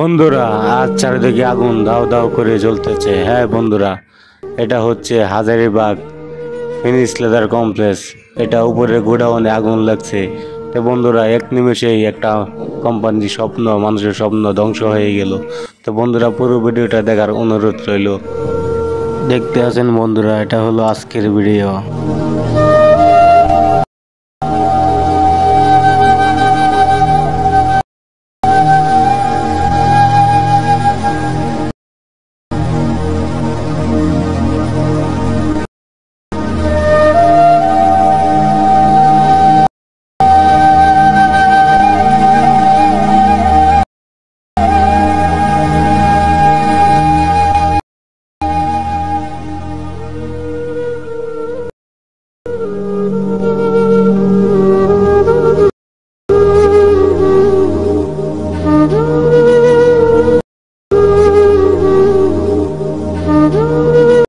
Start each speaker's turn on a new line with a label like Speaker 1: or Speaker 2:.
Speaker 1: বন্ধুরা, আজ চারিদিকে আগুন দাও দাও করে জ্বলতেছে। হ্যাঁ বন্ধুরা, এটা হচ্ছে হাজারীবাগ ফিনিশ লেদার কমপ্লেক্স। এটা উপরে গোডাউনে আগুন লাগছে। তো বন্ধুরা, এক নিমেষেই একটা কোম্পানির স্বপ্ন, মানুষের স্বপ্ন ধ্বংস হয়ে গেল। তো বন্ধুরা, পুরো ভিডিওটা দেখার অনুরোধ রইল। দেখতে আছেন বন্ধুরা, এটা হলো আজকের ভিডিও।